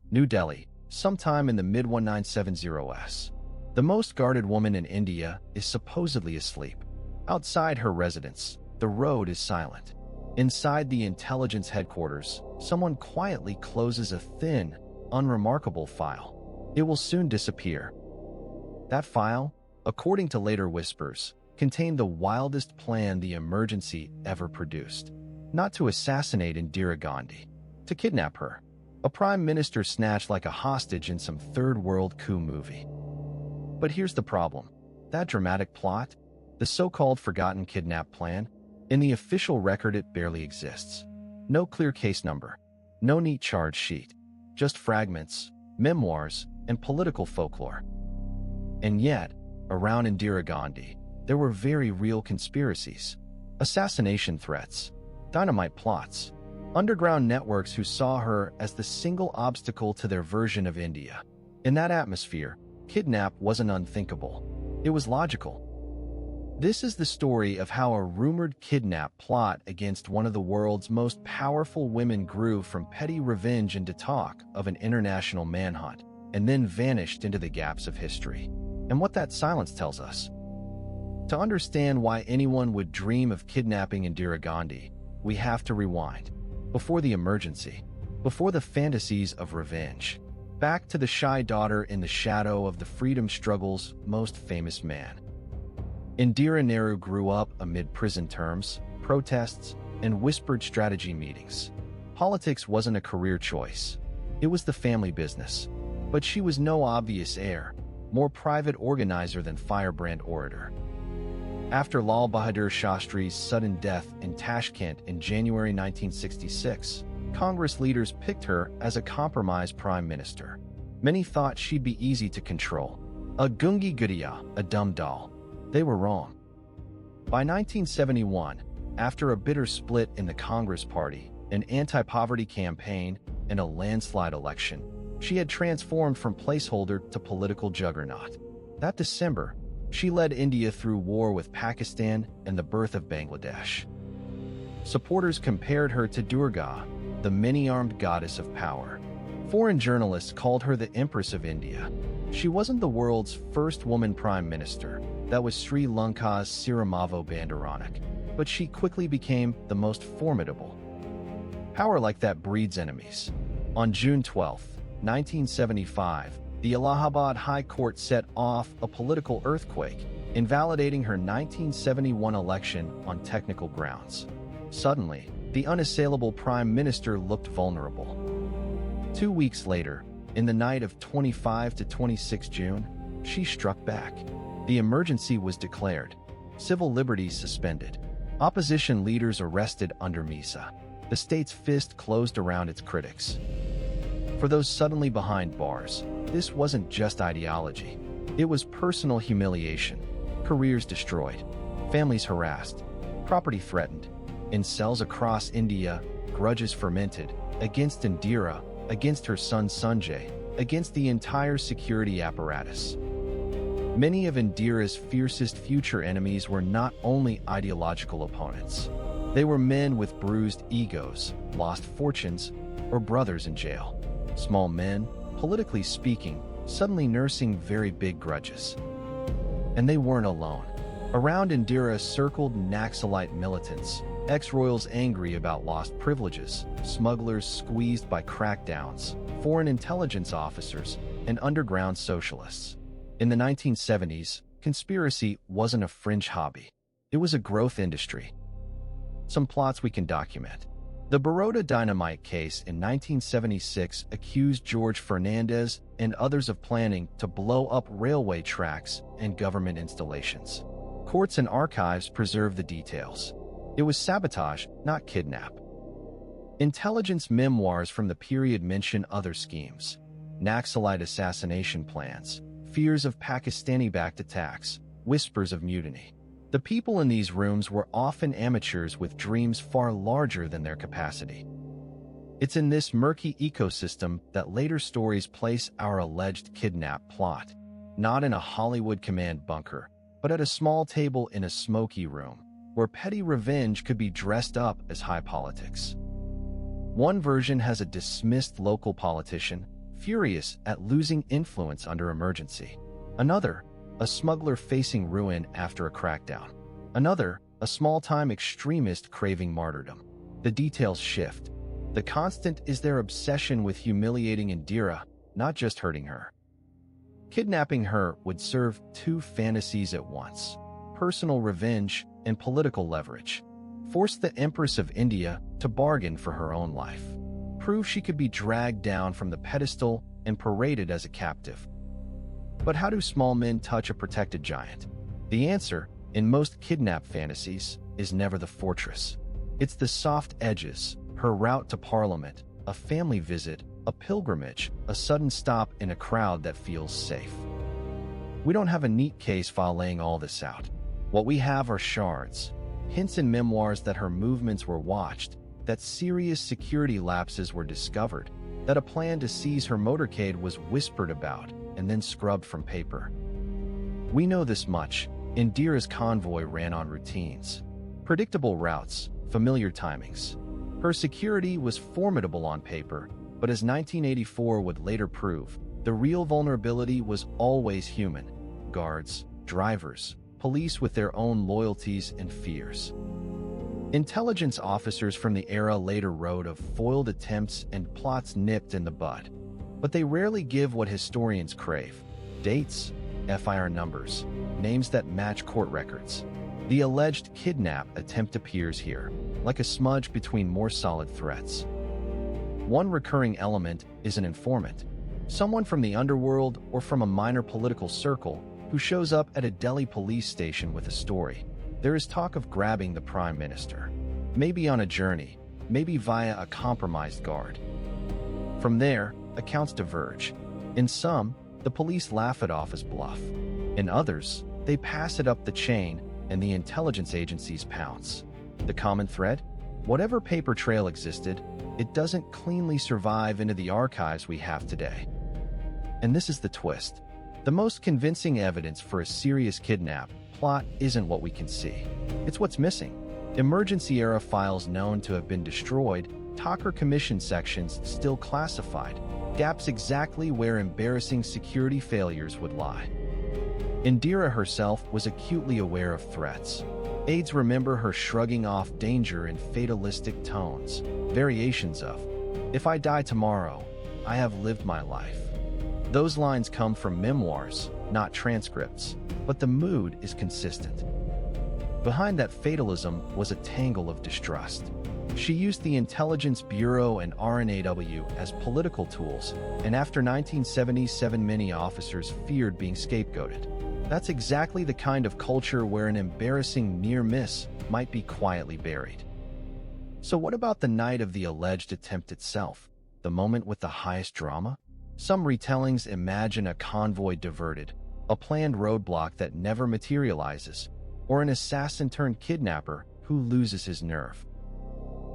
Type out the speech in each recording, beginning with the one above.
New Delhi, sometime in the mid-1970s. The most guarded woman in India is supposedly asleep. Outside her residence, the road is silent. Inside the intelligence headquarters, someone quietly closes a thin, unremarkable file. It will soon disappear. That file, according to later whispers, contained the wildest plan the emergency ever produced. Not to assassinate Indira Gandhi, to kidnap her. A prime minister snatched like a hostage in some third-world coup movie. But here's the problem. That dramatic plot, the so-called forgotten kidnap plan, in the official record it barely exists. No clear case number, no neat charge sheet, just fragments, memoirs, and political folklore. And yet, around Indira Gandhi, there were very real conspiracies, assassination threats, dynamite plots, underground networks who saw her as the single obstacle to their version of India. In that atmosphere, Kidnap wasn't unthinkable. It was logical. This is the story of how a rumored kidnap plot against one of the world's most powerful women grew from petty revenge into talk of an international manhunt, and then vanished into the gaps of history. And what that silence tells us. To understand why anyone would dream of kidnapping Indira Gandhi, we have to rewind. Before the emergency, before the fantasies of revenge, back to the shy daughter in the shadow of the freedom struggle's most famous man. Indira Nehru grew up amid prison terms, protests, and whispered strategy meetings. Politics wasn't a career choice. It was the family business. But she was no obvious heir, more private organizer than firebrand orator. After Lal Bahadur Shastri's sudden death in Tashkent in January 1966, Congress leaders picked her as a compromise prime minister. Many thought she'd be easy to control. A gungi gudiya, a dumb doll. They were wrong. By 1971, after a bitter split in the Congress Party, an anti-poverty campaign, and a landslide election, she had transformed from placeholder to political juggernaut. That December, she led India through war with Pakistan and the birth of Bangladesh. Supporters compared her to Durga, the many-armed goddess of power. Foreign journalists called her the Empress of India. She wasn't the world's first woman prime minister. That was Sri Lanka's Sirimavo Bandaranaike. But she quickly became the most formidable. Power like that breeds enemies. On June 12, 1975, the Allahabad High Court set off a political earthquake, invalidating her 1971 election on technical grounds. Suddenly, the unassailable prime minister looked vulnerable. 2 weeks later, in the night of 25 to 26 June, she struck back. The emergency was declared, civil liberties suspended, opposition leaders arrested under Misa. The state's fist closed around its critics. For those suddenly behind bars, this wasn't just ideology. It was personal humiliation, careers destroyed, families harassed, property threatened. In cells across India, grudges fermented against Indira, against her son Sanjay, against the entire security apparatus. Many of Indira's fiercest future enemies were not only ideological opponents. They were men with bruised egos, lost fortunes, or brothers in jail. Small men, politically speaking, suddenly nursing very big grudges. And they weren't alone. Around Indira circled Naxalite militants, ex-royals angry about lost privileges, smugglers squeezed by crackdowns, foreign intelligence officers, and underground socialists. In the 1970s, conspiracy wasn't a fringe hobby. It was a growth industry. Some plots we can document. The Baroda dynamite case in 1976 accused George Fernandez and others of planning to blow up railway tracks and government installations. Courts and archives preserve the details. It was sabotage, not kidnap. Intelligence memoirs from the period mention other schemes. Naxalite assassination plans, fears of Pakistani-backed attacks, whispers of mutiny. The people in these rooms were often amateurs with dreams far larger than their capacity. It's in this murky ecosystem that later stories place our alleged kidnap plot, not in a Hollywood command bunker, but at a small table in a smoky room, where petty revenge could be dressed up as high politics. One version has a dismissed local politician, furious at losing influence under emergency. Another, a smuggler facing ruin after a crackdown. Another, a small-time extremist craving martyrdom. The details shift. The constant is their obsession with humiliating Indira, not just hurting her. Kidnapping her would serve two fantasies at once: personal revenge and political leverage. Force the Empress of India to bargain for her own life. Prove she could be dragged down from the pedestal and paraded as a captive. But how do small men touch a protected giant? The answer, in most kidnap fantasies, is never the fortress. It's the soft edges, her route to parliament, a family visit, a pilgrimage, a sudden stop in a crowd that feels safe. We don't have a neat case file laying all this out. What we have are shards, hints in memoirs that her movements were watched, that serious security lapses were discovered, that a plan to seize her motorcade was whispered about and then scrubbed from paper. We know this much: Indira's convoy ran on routines, predictable routes, familiar timings. Her security was formidable on paper, but as 1984 would later prove, the real vulnerability was always human: guards, drivers, police with their own loyalties and fears. Intelligence officers from the era later wrote of foiled attempts and plots nipped in the bud. But they rarely give what historians crave: dates, FIR numbers, names that match court records. The alleged kidnap attempt appears here, like a smudge between more solid threats. One recurring element is an informant, someone from the underworld or from a minor political circle who shows up at a Delhi police station with a story. There is talk of grabbing the Prime Minister, maybe on a journey, maybe via a compromised guard. From there, accounts diverge. In some, the police laugh it off as bluff. In others, they pass it up the chain and the intelligence agencies pounce. The common thread? Whatever paper trail existed, it doesn't cleanly survive into the archives we have today. And this is the twist. The most convincing evidence for a serious kidnap plot isn't what we can see. It's what's missing. Emergency-era files known to have been destroyed, Tucker Commission sections still classified, gaps exactly where embarrassing security failures would lie. Indira herself was acutely aware of threats. Aides remember her shrugging off danger in fatalistic tones, variations of, "If I die tomorrow, I have lived my life." Those lines come from memoirs, not transcripts, but the mood is consistent. Behind that fatalism was a tangle of distrust. She used the Intelligence Bureau and RNAW as political tools, and after 1977 many officers feared being scapegoated. That's exactly the kind of culture where an embarrassing near miss might be quietly buried. So what about the night of the alleged attempt itself, the moment with the highest drama? Some retellings imagine a convoy diverted, a planned roadblock that never materializes, or an assassin-turned-kidnapper who loses his nerve.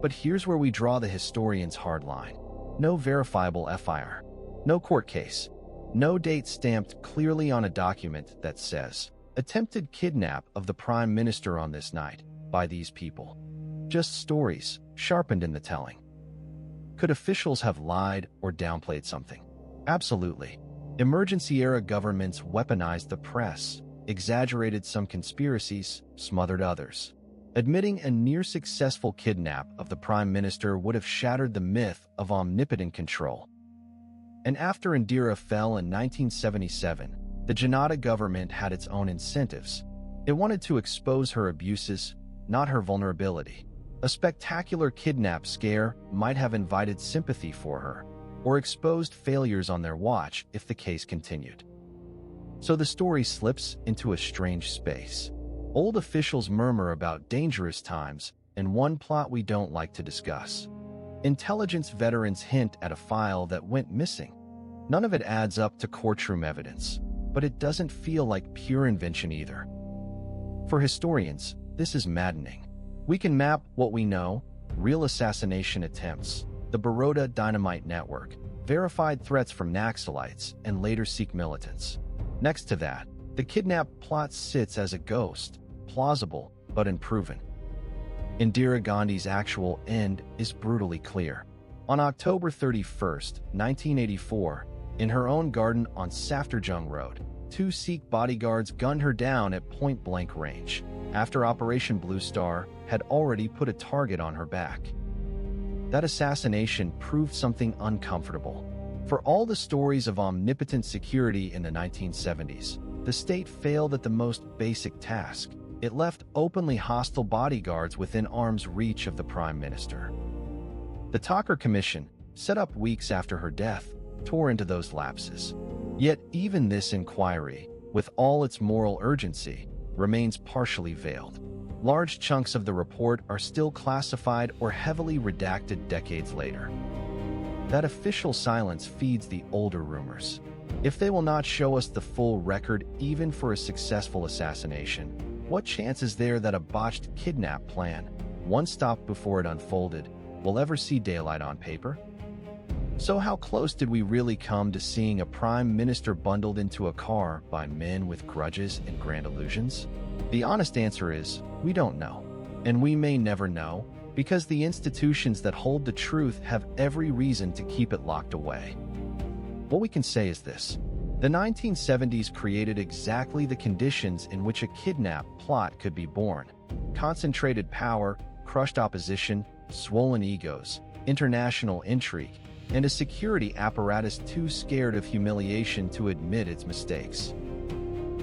But here's where we draw the historian's hard line. No verifiable FIR, no court case, no date stamped clearly on a document that says, "Attempted kidnap of the Prime Minister on this night by these people." Just stories, sharpened in the telling. Could officials have lied or downplayed something? Absolutely. Emergency-era governments weaponized the press, exaggerated some conspiracies, smothered others. Admitting a near-successful kidnap of the Prime Minister would have shattered the myth of omnipotent control. And after Indira fell in 1977, the Janata government had its own incentives. It wanted to expose her abuses, not her vulnerability. A spectacular kidnap scare might have invited sympathy for her, or exposed failures on their watch if the case continued. So the story slips into a strange space. Old officials murmur about dangerous times and one plot we don't like to discuss. Intelligence veterans hint at a file that went missing. None of it adds up to courtroom evidence, but it doesn't feel like pure invention either. For historians, this is maddening. We can map what we know: real assassination attempts, the Baroda dynamite network, verified threats from Naxalites and later Sikh militants. Next to that, the kidnap plot sits as a ghost, plausible but unproven. Indira Gandhi's actual end is brutally clear. On October 31st, 1984, in her own garden on Saftarjung Road, 2 Sikh bodyguards gunned her down at point-blank range, after Operation Blue Star had already put a target on her back. That assassination proved something uncomfortable. For all the stories of omnipotent security in the 1970s, the state failed at the most basic task. It left openly hostile bodyguards within arm's reach of the Prime Minister. The Thakur Commission, set up weeks after her death, tore into those lapses. Yet even this inquiry, with all its moral urgency, remains partially veiled. Large chunks of the report are still classified or heavily redacted decades later. That official silence feeds the older rumors. If they will not show us the full record even for a successful assassination, what chance is there that a botched kidnap plan, one stop before it unfolded, will ever see daylight on paper? So how close did we really come to seeing a prime minister bundled into a car by men with grudges and grand illusions? The honest answer is, we don't know. And we may never know, because the institutions that hold the truth have every reason to keep it locked away. What we can say is this: the 1970s created exactly the conditions in which a kidnap plot could be born. Concentrated power, crushed opposition, swollen egos, international intrigue, and a security apparatus too scared of humiliation to admit its mistakes.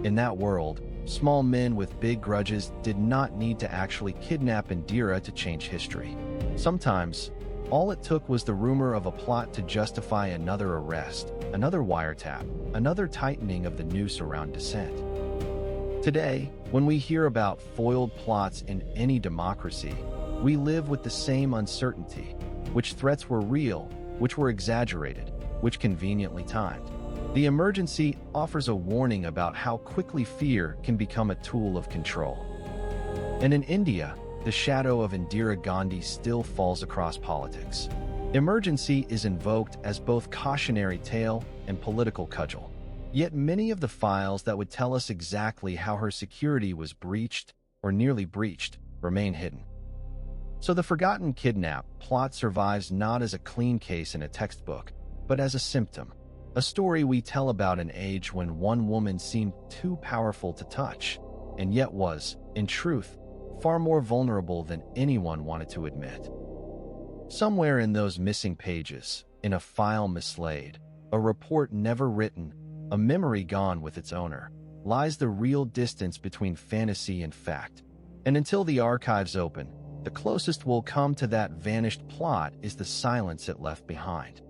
In that world, small men with big grudges did not need to actually kidnap Indira to change history. Sometimes, all it took was the rumor of a plot to justify another arrest, another wiretap, another tightening of the noose around dissent. Today, when we hear about foiled plots in any democracy, we live with the same uncertainty: which threats were real, which were exaggerated, which conveniently timed. The emergency offers a warning about how quickly fear can become a tool of control. And in India, the shadow of Indira Gandhi still falls across politics. Emergency is invoked as both cautionary tale and political cudgel. Yet many of the files that would tell us exactly how her security was breached or nearly breached remain hidden. So the forgotten kidnap plot survives not as a clean case in a textbook, but as a symptom. A story we tell about an age when one woman seemed too powerful to touch, and yet was, in truth, far more vulnerable than anyone wanted to admit. Somewhere in those missing pages, in a file mislaid, a report never written, a memory gone with its owner, lies the real distance between fantasy and fact. And until the archives open, the closest we'll come to that vanished plot is the silence it left behind.